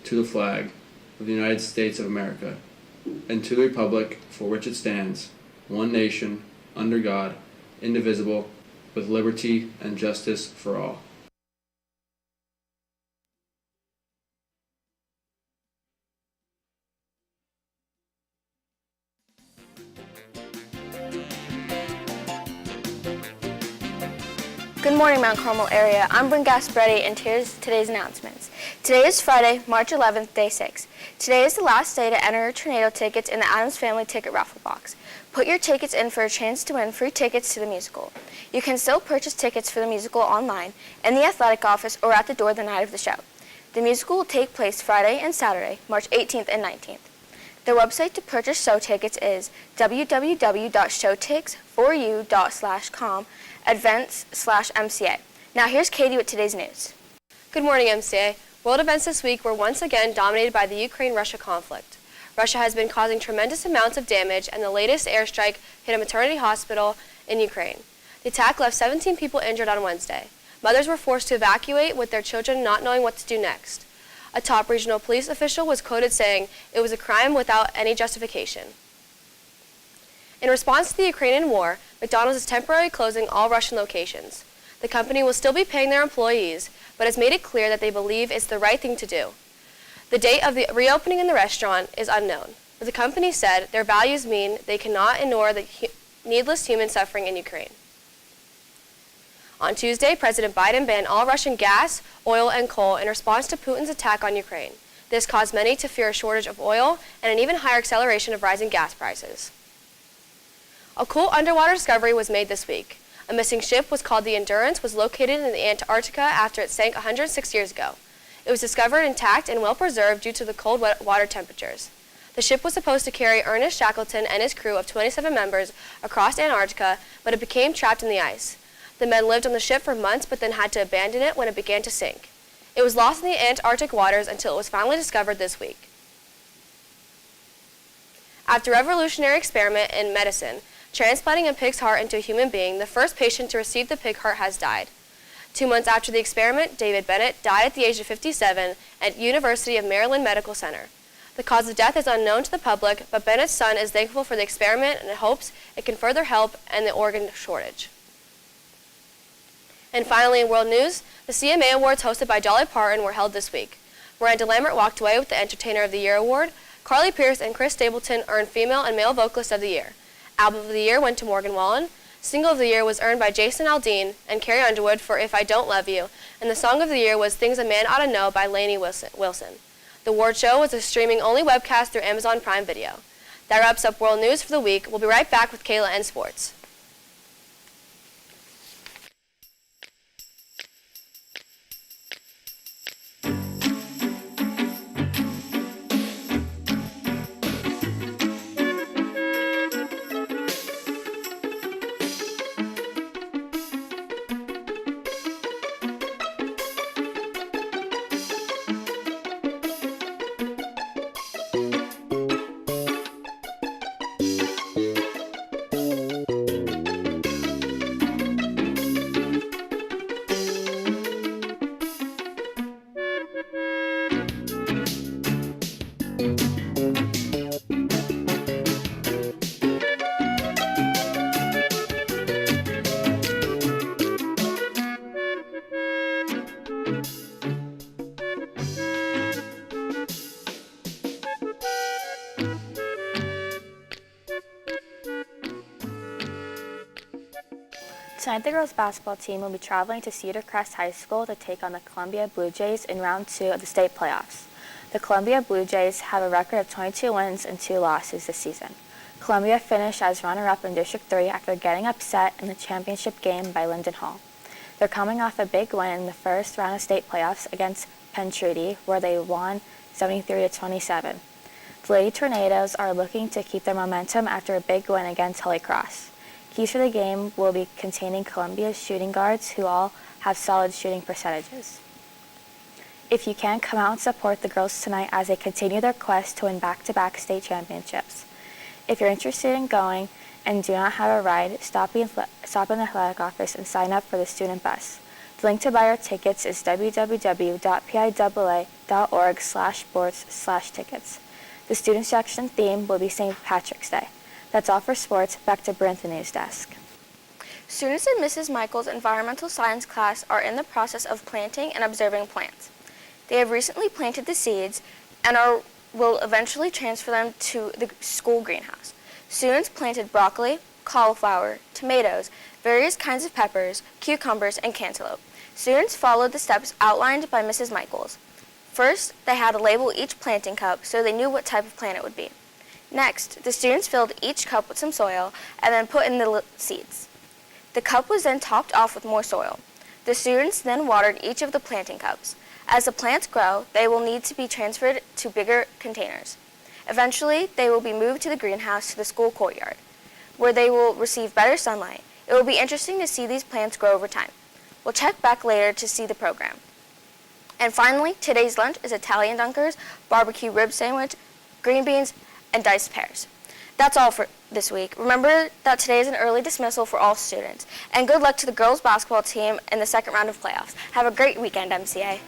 To the flag of the United States of America, and to the republic for which it stands, one nation, under God, indivisible, with liberty and justice for all. Good morning, Mount Carmel area. I'm Bryn Gasparetti, and here's today's announcements. Today is Friday, March 11th, day 6. Today is the last day to enter your tornado tickets in the Addams Family Ticket Raffle Box. Put your tickets in for a chance to win free tickets to the musical. You can still purchase tickets for the musical online, in the athletic office, or at the door the night of the show. The musical will take place Friday and Saturday, March 18th and 19th. The website to purchase show tickets is www.showtix4u.com events/MCA. Now here's Katie with today's news. Good morning, MCA. World events this week were once again dominated by the Ukraine-Russia conflict. Russia has been causing tremendous amounts of damage, and the latest airstrike hit a maternity hospital in Ukraine. The attack left 17 people injured on Wednesday. Mothers were forced to evacuate with their children not knowing what to do next. A top regional police official was quoted saying it was a crime without any justification. In response to the Ukrainian war, McDonald's is temporarily closing all Russian locations. The company will still be paying their employees, but has made it clear that they believe it's the right thing to do. The date of the reopening in the restaurant is unknown, but the company said their values mean they cannot ignore the needless human suffering in Ukraine. On Tuesday, President Biden banned all Russian gas, oil, and coal in response to Putin's attack on Ukraine. This caused many to fear a shortage of oil and an even higher acceleration of rising gas prices. A cool underwater discovery was made this week. A missing ship was called the Endurance was located in the Antarctica after it sank 106 years ago. It was discovered intact and well preserved due to the cold water temperatures. The ship was supposed to carry Ernest Shackleton and his crew of 27 members across Antarctica, but it became trapped in the ice. The men lived on the ship for months but then had to abandon it when it began to sink. It was lost in the Antarctic waters until it was finally discovered this week. After a revolutionary experiment in medicine, transplanting a pig's heart into a human being, the first patient to receive the pig heart has died. 2 months after the experiment, David Bennett died at the age of 57 at University of Maryland Medical Center. The cause of death is unknown to the public, but Bennett's son is thankful for the experiment and hopes it can further help end the organ shortage. And finally, in world news, the Cma Awards hosted by Dolly Parton were held this week. Miranda Lambert walked away with the Entertainer of the Year award. Carly Pearce and Chris Stapleton earned Female and Male Vocalist of the Year. Album of the Year went to Morgan Wallen. Single of the Year was earned by Jason Aldean and Carrie Underwood for If I Don't Love You. And the Song of the Year was Things a Man Ought to Know by Lainey Wilson. The award show was a streaming-only webcast through Amazon Prime Video. That wraps up world news for the week. We'll be right back with Kayla and Sports. Tonight, the girls' basketball team will be traveling to Cedar Crest High School to take on the Columbia Blue Jays in Round 2 of the state playoffs. The Columbia Blue Jays have a record of 22 wins and 2 losses this season. Columbia finished as runner-up in District 3 after getting upset in the championship game by Linden Hall. They're coming off a big win in the first round of state playoffs against Penn Treaty, where they won 73-27. The Lady Tornadoes are looking to keep their momentum after a big win against Holy Cross. Keys for the game will be containing Columbia's shooting guards, who all have solid shooting percentages. If you can, come out and support the girls tonight as they continue their quest to win back-to-back state championships. If you're interested in going and do not have a ride, stop in the athletic office and sign up for the student bus. The link to buy our tickets is www.piaa.org/sports/tickets. The student section theme will be St. Patrick's Day. That's all for sports. Back to Brent, the news desk. Students in Mrs. Michael's environmental science class are in the process of planting and observing plants. They have recently planted the seeds and will eventually transfer them to the school greenhouse. Students planted broccoli, cauliflower, tomatoes, various kinds of peppers, cucumbers, and cantaloupe. Students followed the steps outlined by Mrs. Michaels. First, they had to label each planting cup so they knew what type of plant it would be. Next, the students filled each cup with some soil and then put in the seeds. The cup was then topped off with more soil. The students then watered each of the planting cups. As the plants grow, they will need to be transferred to bigger containers. Eventually, they will be moved to the greenhouse to the school courtyard, where they will receive better sunlight. It will be interesting to see these plants grow over time. We'll check back later to see the program. And finally, today's lunch is Italian Dunkers, barbecue rib sandwich, green beans, and diced pears. That's all for this week. Remember that today is an early dismissal for all students. And good luck to the girls basketball team in the second round of playoffs. Have a great weekend, MCA.